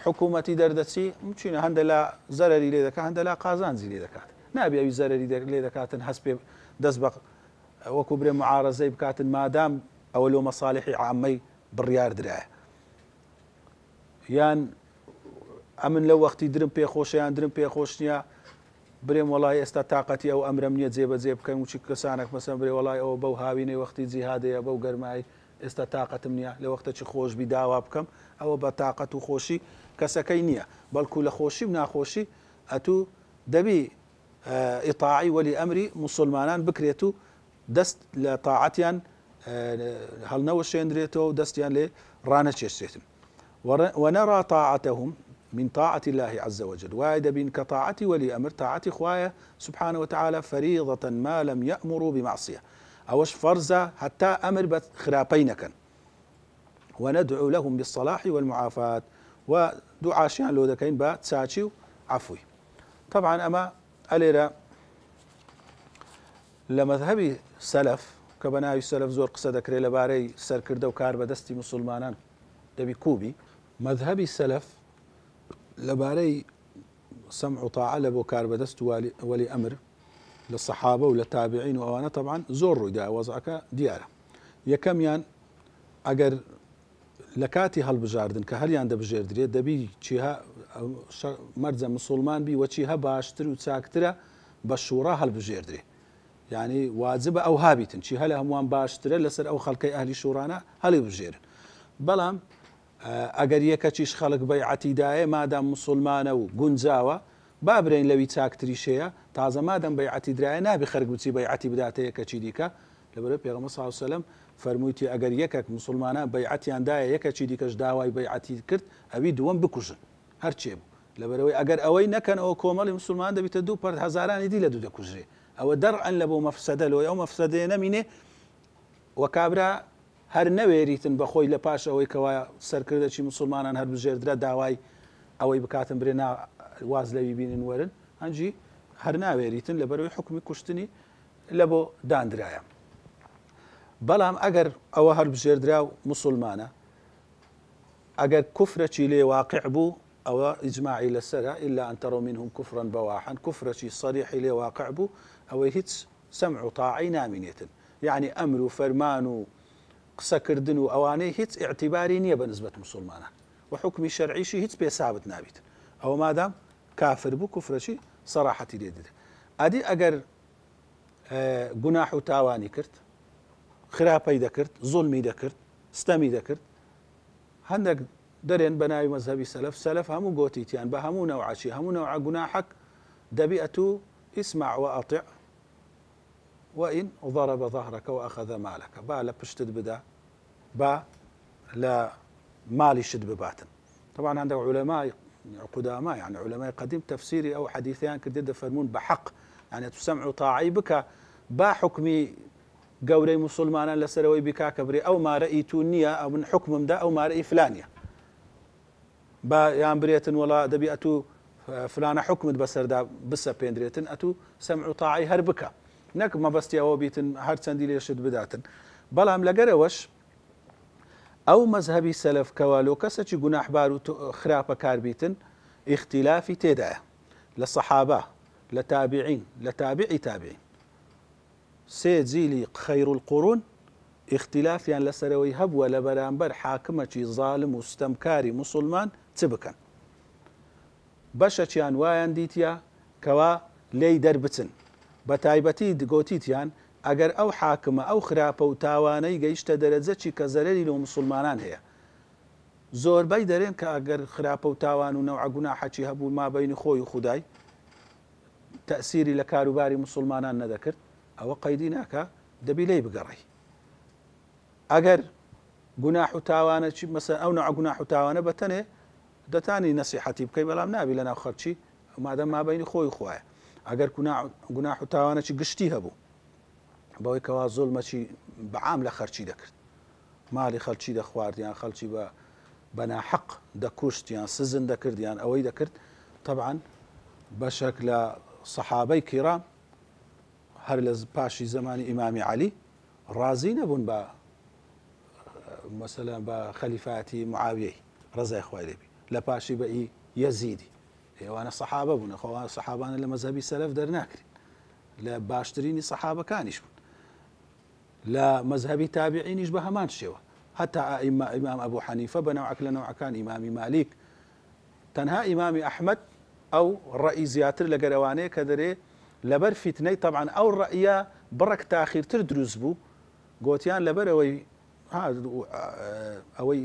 حکوومەتی دەردەچی چینە هەندە لە زەرری لێ دەکات هەندە لە قازانجی لێ دەکات نابێوی زەرری لێ دەکاتن هەست پێ دەست بە وەکو برێ معارەزەی بکاتن مادام ئەوە لۆ مەساڵحی عامەی بڕیار درایە یان ئەمن لەو وەختی درم پێخۆشە یان درم پێخۆش نییە برێم وڵای ئێستا تااقەتی ئەو ئەمرم نییە جێبەجێ بکەین وچی کەسانێک مەسەن برێ وڵای ئەوە بەو هاوینەی وەختی جیهادەیە بەو گەرمایی ئێستا تااقەتم نییە لە وەختەی خۆشبی داوا بکەم ئەوە بە تااقەت و خۆشی کەسەکەی نییە بەڵکو لە خۆشی و ناخۆشی ئەتوو دەبی ئیطاعی وەلی ئەمری مسلمانان بکرێت و دەست لە تاعەتیان هەڵنەوە شێندرێتەوە و دەستیان لێ ڕانەچێشتێتن ونرى طاعتهم من طاعة الله عز وجل وايد بين كطاعتي ولي أمر طاعتي خوايا سبحانه وتعالى فريضة ما لم يأمروا بمعصية أوش فرزة حتى أمر بخرابينك وندعو لهم بالصلاح والمعافاة ودعاء شيئا لو ذكين با تساتشي عفوي. طبعا أما أليرا لمذهبي سلف كبناوي السلف زور قصة ذكري لباري سر كردو كار بدستي مسلمانان دبي كوبي مذهبي السلف لباري سمع وطاعة لبو كار بدست ولي أمر للصحابة وللتابعين وأنا طبعا زور دا وضعك ديارة يكميان أجر لكاتي هالبجاردن كهليان دبجير دري دبي شيها مرزا مسلمان بي وشيها باشتر وتساكترة بشورة هالبجير دري يعني واجب أو هابتن شيها لهم وان باشتر لسر أو خلقي أهل شورانا هل بجير بلام ئەگەر یەکەچیش خەڵک بەیعەتی دایە مادام مسلمانە و گونجاوە بابرین لەوی چاکتریشەیە تازە مادەم بەیعەتی درایە نابی خەرک بچی بەیعەتی بداتە یەکەچی دیکە لەبەرەوەی پێغەمبەر صلی الله علیه و سلم فەرموویەتی ئەگەر یەکێک مسلمانە بەیعەتیان دایە یەکەچی دیکەش داوای بەیعەتی کرد ئەوی دووەم بکوژن هەرچێ بوو لەبەرەوەی ئەگەر ئەوەی نەکەن ئەوە کۆمەڵی مسلمان دەبیتە دوو پەر هەزارانی دی لە دوو دەکوژرێ ئەوە دەرعەن لە بۆ مەفسەدە لەوەی ئەو مەفسەدەیە نەمینێ وە کابرا هەر نەوێریتن بەخۆی لە پاش ئەوەی کەوا سەرکردەی مسلمانان هەر بژێردرا داوای ئەوەی بکاتن برێ واز لەوی بینن وەرن هەنجی هەر ناوێریتن لەبەرەوەی حکمی کوشتنی لە بۆ دانرایە. بەڵام ئەگەر ئەوە هەر بژێردرا و مسلمانە ئەگەر کوفرەی لێ واقع بوو ئەوە ئیجماعی لەسەرە إلا أن تروا منهم كفرا بواحا کوفرەی صریحی لێ واقع بوو ئەوەی هیچ سەمع و تاعی نامینێتن یعنی ئەمر و فەرمان و قسەکردن و ئەوانەی هیچ اعتیباری نییە بە نسبەت مسلمانان و حکمی شەرعیشی هیچ پێ سابت نابیت ئەوە مادام کافر بوو کوفرەی سەراحەتی لێ دێت ئەدی ئەگەر گوناح و تاوانی کرد خراپەی دەکرد زوڵمی دەکرد ستەمی دەکرد هەندێک دەرێن بە ناوی مەذهبی سەلەف هەموو گۆتیتیان بە هەموو نەوعەچی هەموو نەوعە گوناحەک دەبیئەت و ئیسمع وأطع وإن ضرب ظهرك وأخذ مالك با لا بشتد بدا با لا مالي شد بباتن. طبعا عندك علماء قداماء يعني علماء قديم تفسيري أو حديثيان كدد فرمون بحق يعني تسمع طاعي بك با حكمي قوري مسلمانا لسروي بك كبري أو ما رأيتونية أو من حكم دا أو ما رأي فلانية با يعني بريتن ولا دبيئتو فلانة حكمت بسر دا بس بيندريتن أتو سمع طاعي هربك نەک مەبەستیەوە بیتن هەر چەندی لێشت بداتن بەڵام لەگەرەوەش ئەو مەذهبی سەلەف کەوا لۆ کەسێکی گوناحبار و خراپە کار بیتن اختلافي تيدا للصحابة لتابعين لتابعي تابعين سيجيلي خير القرون اختلاف يعني لسروي هب ولا برامبر حاكمة ظالم واستمكاري مسلمان تبكن بەشەیان وایان دیتە کەوا لێی دەربچن بە تایبەتی گۆتیتیان ئەگەر ئەو حاکمە ئەو خراپە و تاوانەی گەیشتە دەرەجەکی کە زەرەری لە مسلمانان هەیە زۆربەی دەرێن کە ئەگەر خراپە و تاوان و نەوع گوناحەکی هەبوو مابەینی خۆی و خودای تەئسیری لە کاروباری مسلمانان نەدەکرد ئەوە قەیدی ناکە دەبی لێی بگەڕی ئەگەر گوناح و تاوانە مەسەن ئەو نەوع گوناح و تاوانە بەتەنێ دەتانی نەسیحەتی بکەی بەڵام نابی لەناو خەڵکی مادەم مابەینی خۆی خۆیە ئەگەر گوناح و تاوانێکی گشتی هەبوو بەوەی کەوا زوڵمەکی بەعام لە خەرچی دەکرد ماڵی خەڵکی دەخواردیان خەڵکی بە ناحەق دەکوشتیان سزن دەکردیان ئەوەی دەکرد طبعا بەشێک لە سەحابەی کیرام هەر لە پاشی زمانی ئیمامی عەلی ڕازی نەبوون بە مەسەلەن بە خەلیفەتی معاویەی ڕزای خوای لێبی لە پاشی بە یەزیدی ئێوانە سەحابە بوون خۆوان سەحابانە لە مەزهەبی سەلەف دەرناکرین لە باشترینی سەحابەکانیش بوون لە مەزهەبی تابعینیش بە هەمان شێوە هەتا ئیمام ئەبوو حەنیفە بە نەوعەک لە نەوعەکان ئیمامی مالیک تەنها ئیمامی ئەحمەد ئەو ڕەئی زیاتر لە گەرەوانەیە کە دەرێ لەبەر فیتنەی طبعا ئەو ڕەئیە بڕێک تاخیرتر دروست بوو گوتیان لەبەرەوەی ئەوەی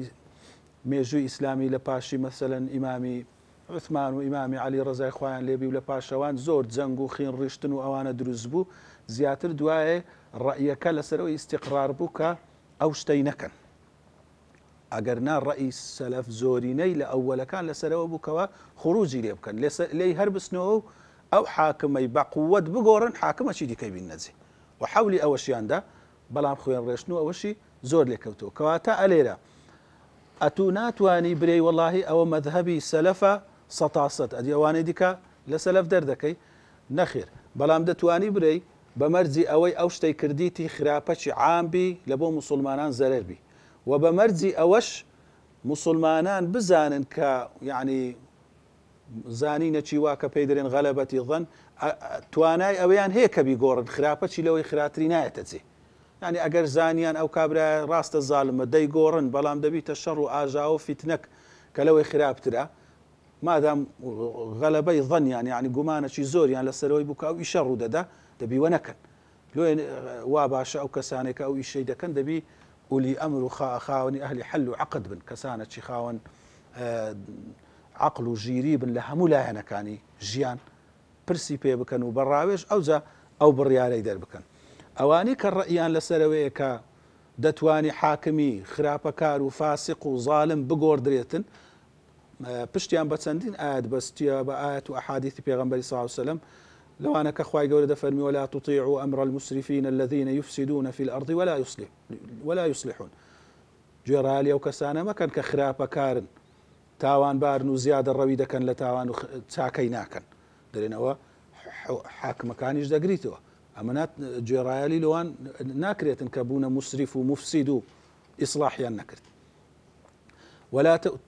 مێژووی ئیسلامی لە پاشی مەسەلەن ئیمامی عوثمان و ئیمامی عەلی ڕزای خۆیان لێبی و لە پاشەوان زۆر جەنگ و خین ڕیشتن و ئەوانە دروست بوو زیاتر دوایێ ڕەئیەکە لەسەرەوەی ئیستیقرار بوو کە ئەو شتەی نەکەن ئەگەر نا ڕەئی سەلەف زۆرینەی لە ئەوەلەکان لەسەرەوە بووکەوە خروجی لێ بکەن لێی هەر بستنەوە و ئەو حاکمەی بە قووەت بگۆڕن حاکمەکی دیکەی بین نەجێ و حەولی ئەوەشیاندا بەڵام خوێن ڕێشتن و ئەوەشی زۆر لێکەوتەوە کەواتە ئەلێرە ئەتو ناتوانی برێی وەڵاهی ئەوە مەذهەبی سەلەفە سەتاسەت ئەدیەوانەی دیکە لە سەلەف دەردەکەی نەخێر بەڵام دەتوانی برەی بە مەرجی ئەوەی ئەو شتەی کردیتی خراپەکی عامبی لە بۆ مسلمانان زەرەربی و بە مەرجی ئەوەش مسلمانان بزانن کە یعنی زانینەکی وا کە پێی دەرێن غەلەبەتی ظەن توانای ئەوەیان هەیە کە بیگۆڕن خراپەکی لەوەی خراتری نایەتە جێ یعنی ئەگەر زانیان ئەو کابرا ڕاستە زاڵمە دەیگۆڕن بەڵام دەبیتە شەڕ و ئاژاوە فیتنەک کە لەوەی خراپترە مادام غەلەبەی ظەنیان یعنی گومانەکی زۆریان لەسەرەوەی بووکە ئەو ئیشە ڕوو دەدا دەبی وە نەکەن لێ وا باشە ئەو کەسانێکە ئەو ئیشەی دەکەن دەبی ئولی ئەمر و خاوەنی ئەهلی حەل و عەقد بن کەسانێکی خاوەن عەقڵ و ژیری بن لە هەموو لایەنەکانی ژیان پرسی پێ بکەن و بەڕاوێژ ئەوجا ئەو بڕیارەی دەربکەن ئەوانی کە ڕەئیان لەسەرەوەیە کە دەتوانی حاکمی خراپەکار و فاسق و ظالم بگۆڕدرێتن پشتیان بە چەندین ئاەت بەستیە بە ئاەت و ئەحادیثی پێغەمبەری صلی الله عليه وسلم لەوانە کە خوای گەورە دەفەرمی ولا تطيعوا أمر المسرفين الذين يفسدون في الأرض ولا يصلحون گوێڕایەلی ئەو کەسانە مەکەن کە خراپەکارن تاوانبارن و زیادە ڕەوی دەکەن لە تاوان و چاکەی ناکەن دەرێنەوە حاکمەکانیش دەگریتەوە ئەمە گوێڕایەلی لەوان ناکرێتن کە بوونە مسریف و مفسید و ئیصلاحیان نەکرد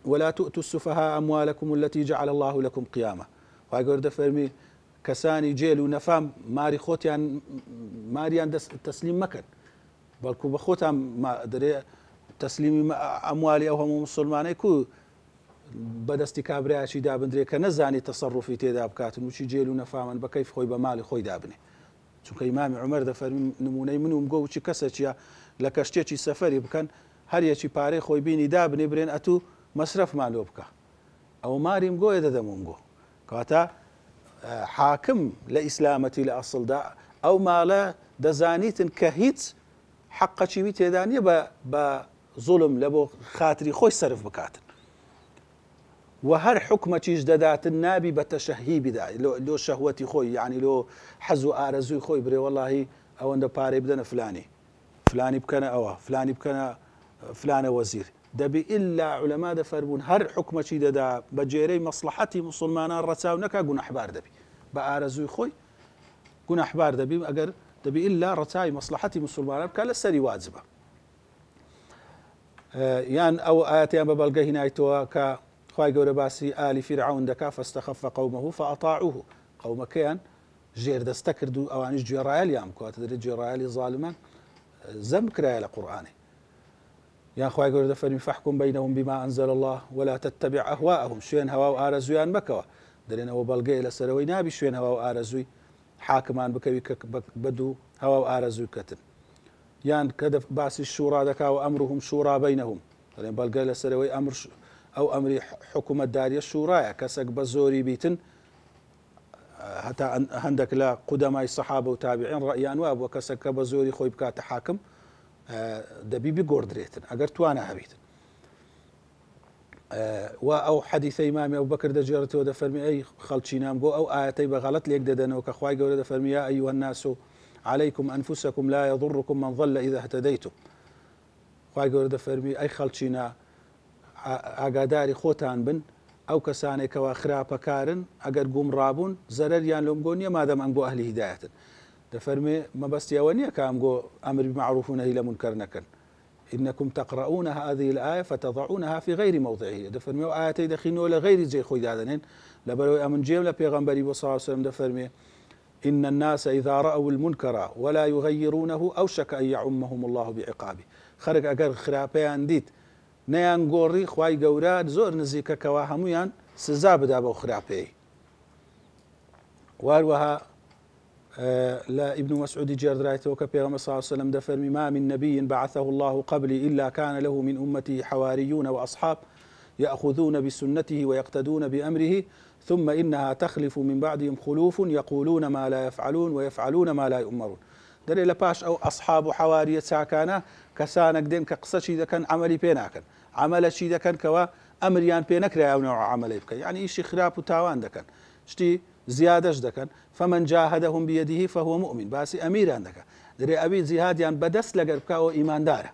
ولا تؤتوا السفهاء أموالكم التي جعل الله لكم قيامة خوای گەورە دەفەرمی کەسانی جێل و نەفام ماری خۆتیان ماریان تەسلیم مەکەن بەڵکو بە خۆتان دەرێ تەسلیمی ئەموالی ئەو هەموو مسلمانەی کو بەدەستی کابرایکی دابدرێ کە نەزانی تەسەڕوفی تێدا بکاتن وچی جێل و نەفامان بە کەیف خۆی بە ماڵی خۆی دابنێ چونکە ئیمامی عومەر دەفەرمی نمونەی من و مگۆ وچی کەسێکیە لە کەشتێکی سەفەری بکەن هەریەکی پارەی خۆی بینی دابنێ برێن ئەتوو مەسرەفمان لۆ بکە ئەو ماری مگۆیە دەدەم مگۆ کەواتە حاکم لە ئیسلامەتی لە ئەسڵدا ئەو ماڵە دەزانیتن کە هیچ حەقەکی وی تێدا نییە بە زوڵم لە بۆ خاتری خۆی سەرف بکاتن و هەر حکمەکیش دەداتن نابی بە تەشەهی بدا لۆ شەهوەتی خۆی یعنی لۆ حەز و ئارەزووی خۆی برێ وەڵاهی ئەوەندە پارەی بدەنە فلانی بکەنە ئەوە فلانی بکەنە فلانە وەزیر دەبی ئللا عولەما دەفەرمون هەر حکمەکی دەدا بە جێرەی مەسلحەتی مسلمانان ڕەچاو نەکا گونەحبار دەبی بە ئارەزووی خۆی گونەحبار دەبی ئەگەر دەبی ئللا ڕەچاوی مەسلحەتی مسلمانان بکە لە سەری واجبە یان ئەو ئاەتیان بە بەڵگە هینایتەوە کە خوای گەورە باسی ئالی فیرعون دەکا فاستەخەفە قەومەهو فەئەطاعوه قەومەکەیان ژێردەستە کرد و ئەوانیش گوێڕایەلیان بکواتە دەرێت گوێڕایەلی زاڵمان زەم کرایە لە قورئانێ. یان خوای گەورە دەفەرمی فەحکم بەینەهم بیما ئەنزەل الله ولا تتبع ئەهواءهم شوێن هەوا و ئارەزویان مەکەوە. دەرێنەوە بەڵگەیە لەسەرەوەی نابی شوێن هەوا و ئارەزووی حاکمان بکەوی کە بەدوو هەوا و ئارەزووی کەتن. یان کە باسی شوڕا دەکا و ئەمرهم شوڕا بەینەهم دەرێن بەڵگە لەسەرەوەی ئەمر ئەو ئەمری حکوومەتداریە شوڕایە کەسێک بە زۆری بیتن هەتا هەندێک لە قودەمای سەحابە و تابعین ڕەئیان وا بووە کەسێک کە بە زۆری خۆی بکاتە حاکم دەبی بگۆڕدرێتن ئەگەر توانە هەبیتن. و ئەو حەدیثە ئیمامی ئەبوبەکر دەجێڕێتەوە دەفەرمی ئەی خەڵکی نام بۆ ئەو ئاەتەی بە غەڵەت لێک دەدەنەوە کە خوای گەورە دەفەرمی یا ئەیوهە الناس عليكم أنفسكم لا يضركم من ضل إذا اهتديتم. خوای گەورە دەفەرمی ئەی خەڵچینە ئاگاداری خۆتان بن ئەو کەسانێکەوە خراپەکارن ئەگەر گومڕابوون زەرەریان لۆم گۆ نییە مادەم ئەم بۆ ئەهلی هیدایەتن. دەفەرمێ مەبەستی ئەوە نییە کە ئەم گۆ ئەمر بالمعروف ونهی لە منکەر نەکەن. إنكم تقرؤون هذه الآية فتضعونها في غير موضعه. دەفەرمێ ئەو ئاەتەی دەخینەوە لە غەیری جێی خۆی دادەنێن لەبەرەوەی ئەمن جێم لە پێغەمبەری بۆ صلی الله عليه وسلم دەفەرمێ إن الناس إذا رأوا المنكر ولا يغيرونه أوشك أن يعمهم الله بعقابه. خەرک ئەگەر خراپەیان دیت نەیان گۆڕی خوای گەورە زۆر نزیکە کەوا هەمویان سزا بدا بەو خراپەیە. واروەها لا ابن مسعود جێردرایەوە کە پێغەمبەر صلی الله عليه وسلم دەفەرمی ما من نبي بعثه الله قبلي إلا كان له من أمته حواريون وأصحاب يأخذون بسنته ويقتدون بأمره ثم إنها تخلف من بعدهم خلوف يقولون ما لا يفعلون ويفعلون ما لا يؤمرون. دەرێ لە پاش ئەو ئەصحاب و حەواریە چاکانە کەسانێک دێن کە قسەچی دەکەن عەمەلی پێ ناکەن عەمەلەچی دەکەن کەوە ئەمریان پێ نەکرایە ئەو نەوع عەمەلەی بکەن یعنی ئیشی خراپ و تاوان دەکەن شتی زیادەش دەکەن فمن جاهدهم بيده فهو مؤمن باسی ئەمیران دەکەن دەرێ ئەوی جیهادیان بەدەست لەگەر بکەوە ئیماندارە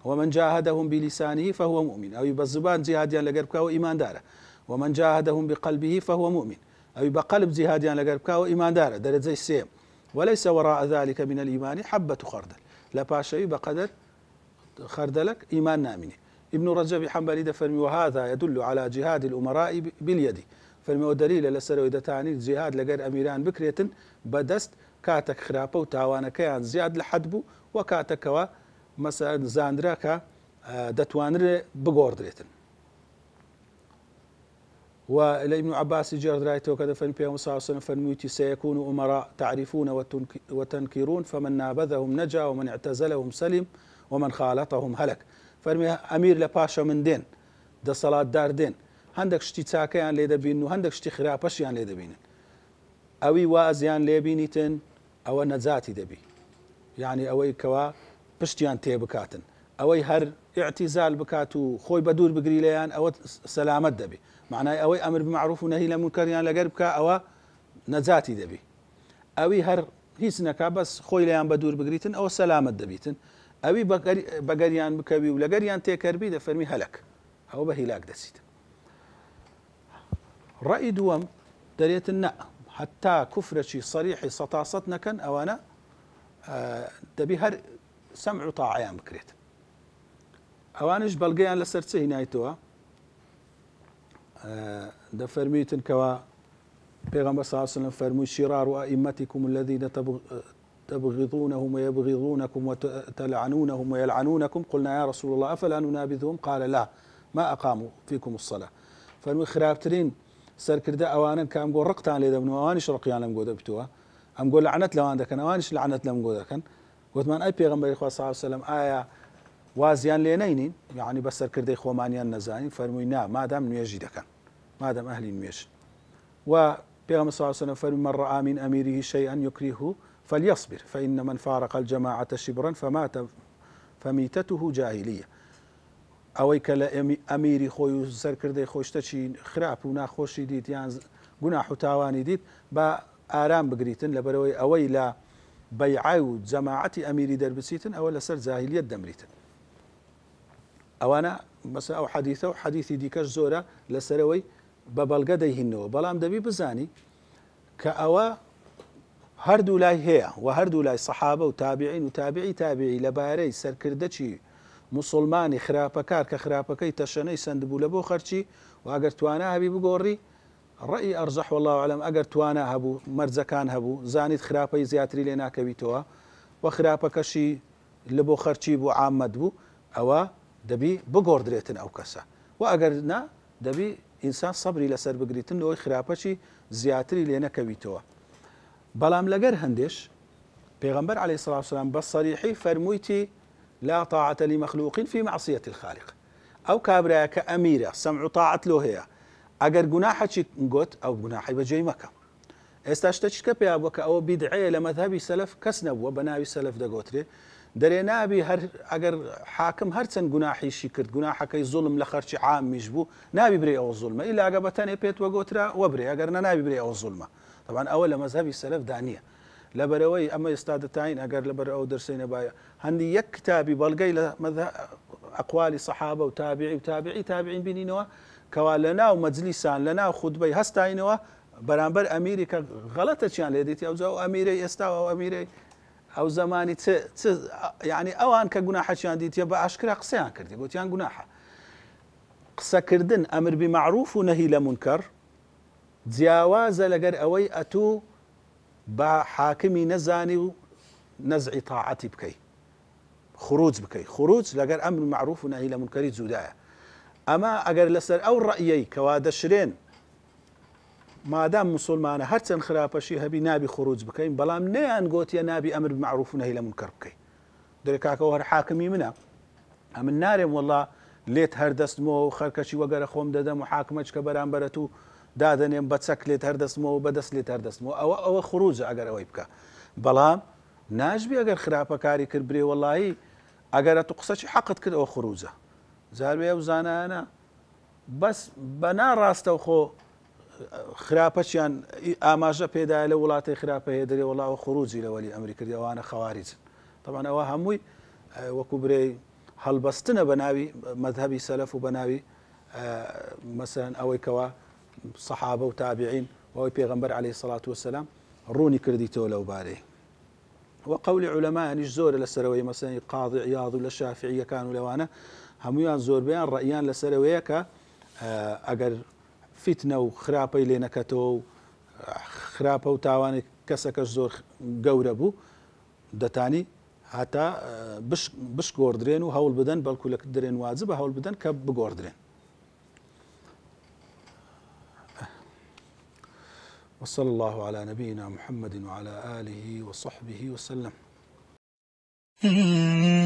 ومن جاهدهم بلسانه فهو مؤمن ئەوی بە زبان جیهادیان لەگەر بکەوە ئیماندارە ومن جاهدهم بقلبه فهو مؤمن ئەوی بە قەلب جیهادیان لەگەر بکەوە ئیماندارە دەرەجەی سێم وليس وراء ذلك من الإيمان حبة خردل لا باشي بقدر خردلك إيمان نامني. ابن رجب حنبلي دفرمي وهذا يدل على جهاد الأمراء باليد فرمي ودليل لسر إذا تعني الجهاد لغير أميران بكرية بدست كاتك خرابة وتاوانا كيان زياد لحدبو وكاتك مثلا زاندراكا دتوانر بغوردريتن. ولابن عباس جرد رايته وكذا فإن بيهم صلى الله عليه وسلم فرميتي سيكون أمراء تعرفون وتنكرون فمن نابذهم نجا ومن اعتزلهم سلم ومن خالطهم هلك. فرمي أمير لباشا من دين ده صلاة دار دين هندك شتي تاكيان ليدا بين وهندك شتي خرابشيان ليدا بين أوي وازيان ليبينيتن أو نزاتي دبي يعني أوي كوا بشتيان تيبكاتن أوي هر اعتزال بكاتو خوي بدور بقريليان أو سلامت دبي معناه أوي أمر بمعروف ونهي لمنكر يعني لقربك أو نزاتي دبي أوي هر هيسنكا بس خوي ليان بدور بقريتن أو سلامت دبيتن أوي بقريان بكبي ولقريان تيكربي دفرمي هلك أو بهلاك دسيت. رأي دوم دريت النا حتى كفرشي صريحي سطاستنا كان أو أنا دبي هر سمع طاعيان بكريت أوانش بلقيان لسرتسه نايتوا ده فرميتن كوا پیغمبر صلى الله عليه وسلم فرمي شرار أئمتكم الذين تبغضونهم ويبغضونكم وتلعنونهم ويلعنونكم قلنا يا رسول الله أفلا ننابذهم قال لا ما أقاموا فيكم الصلاة فرمي خرابترين سركردا أوانا كام قول رقتان ليدا من أوانش رقيان لم قود بتوا أم قول لعنت لوان دكان أوانش لعنت لم قود دكان قلت من أي پیغمبر صلى الله عليه وسلم آية وازيان لينين يعني بس سركردي خومانيان نزانين فرمي نا ما دام نيجي دكان ما دام أهلي نيجي وبيغمبر صلى الله عليه وسلم فرمي من رأى من أميره شيئا يكرهه فليصبر فإن من فارق الجماعة شبرا فميتته جاهلية أوي كلا أميري خوي سركردي خوشتشي خراب وناخوشي ديت يعني جناح تاواني ديت با آرام بقريتن لبروي أوي لا بيعود جماعة أميري دربسيتن أو لسر جاهلية دمريتن أوانا مثلا أو حديثه وحديثي ديكاش زورا لسروي ببلغ ديهنو بلام دبي بزاني كأوا هردو لاي هي وهردو لاي صحابة وتابعين وتابعي تابعي لباري سركردتشي مسلمانی خراپەکار کە خراپەکەی تەشەنەی سندبوو لە بۆ خەرچی و ئەگەر توانە هەبی بگۆڕی ڕەئی ئەرجەح والله ئەعلەم ئەگەر توانە هەبوو مەرجەکان هەبوو زانیت خراپەی زیاتری لێ ناکەویتەوە و خراپەکەشی لە بۆ خەرچی بۆ عامەت بوو ئەوە دەبی بگۆڕدرێتن ئەو کەسە و ئەگەر نا دەبی ئینسان سەبری لەسەر بگریتن لەوەی خراپەچی زیاتری لێ نەکەویتەوە. بەڵام لەگەر هەندێش پێغەمبەر عەلەیهی سڵاو وسەلام بە سەریحی فەرموویتی لا طاعة لمخلوق في معصية الخالق ئەو کابرایە کە ئەمیرە سەمع و طاعەت لۆ هەیە ئەگەر گوناحەکی گوت ئەو گوناحی بەجێی مەکە. ئێستا شتێکە پێیا بووە کە ئەوە بیدعەیە لە مەذهەبی سەلەف کەس نەبووە بە ناوی سەلەف دەگوترێ دەرێ نابی هەر ئەگەر حاکم هەرچەند گوناحیشی کرد گوناحەکەی زوڵم لە خەرچی عامیش بوو نابی برێ ئەوە زوڵمە ئیلاگە بەتەنێ پێت وەگوترا وەبرێ ئەگەر نابی برێ ئەوە زوڵمە. طبعا ئەوە لە مەذهەبی سەلەف دانیە لەبەرەوەی ئەمە ئێستا دەتاین ئەگەر لەبەر ئەو دەرسەی نەبایە هەندی یەک کتابی بەڵگەی لە ئەقوالی سەحابە و تابعین بینینەوە کەوا لە ناو مەجلیسان لە ناو خوتبەی هەستاینەوە بەرامبەر ئەمیری کە غەڵەتە چیان لێ دێتی ئەوجا و ئەمیرەی ئێستا و ئەمیرەی ئەو زمانی یعنی ئەوان کە گوناحەچیان دیتە بە ئاشکرا قسەیان کردی گوتیان گوناحە. قسەکردن ئەمر بمەعروف و نەهی لە مونکەر جیاوازە لەگەر ئەوەی ئەتوو بە حاکمی نەزانی و نەزعی تاعەتی بکەی خروج بکەی خروج لەگەر ئەمر معروف و نەهی لە مونکەری جودایە. ئەمە ئەگەر لەسەر ئەو ڕەئیەی کەوا دەشرێن مادام مسلمانە هەرچەند خراپەشی هەبی نابی خروج بکەین بەڵام نەیان گوتیە نابی ئەمر بمەعروف و نەهی لە مونکەر بکەی دەرێ کاکەوە هەر حاکمی منە ئەمن نارێم وەڵڵا لێت هەردەستمەوە و خەرکەچی وەگەرە خۆم دەدەم و حاکمەچ کە بەرامبەرەت و دادەنێم بە چەک لێت هەردەستمەوە و بەدەست لێت هەردەستمەوە ئەوە خروجە ئەگەر ئەوەی بکە. بەڵام ناژبی ئەگەر خراپەکاری کرد برێ وەڵڵایی ئەگەرە تو قسەی حەقت کرد ئەوە خروجە زاروێ و زانانە بەس بە ناڕاستە خۆ خراپەچیان ئاماژە پێدایە لە وڵاتی خراپە هەیە دەرێ وەڵاوە خروجی لە وەلی ئەمری کردی ئەوانە خەواریجن. طبعا ئەوە هەمووی وەکو برێ هەڵبەستنە بە ناوی مەذهەبی سەلەف و بە ناوی مەسەلەن ئەوەی کەوا سەحابە و تابعین وەوەی پێغەمبەر عەلەیهی سەڵات وەسەلام ڕوونی کردیتەوە لەو بارەی. وقولی علەمایانیش زۆرە لەسەرەوەی مەسەلەن قاضی عیاض و لە شافعیەکان و لەوانە هەموویان زۆربەیان ڕەئیان لەسەرەوەیە کە ئەگەر فیتنە و خراپەی لێ نەکەتەوە و خراپە و تاوانی کەسەکەش زۆر گەورە بوو دەتانی هەتا بشگۆڕدرێن و هەوڵ بدەن بەڵکو لە درێن واجبە هەوڵ بدەن کە بگۆڕدرێن. وصلى الله على نبينا محمد وعلى آله وصحبه وسلم. Mm-hmm.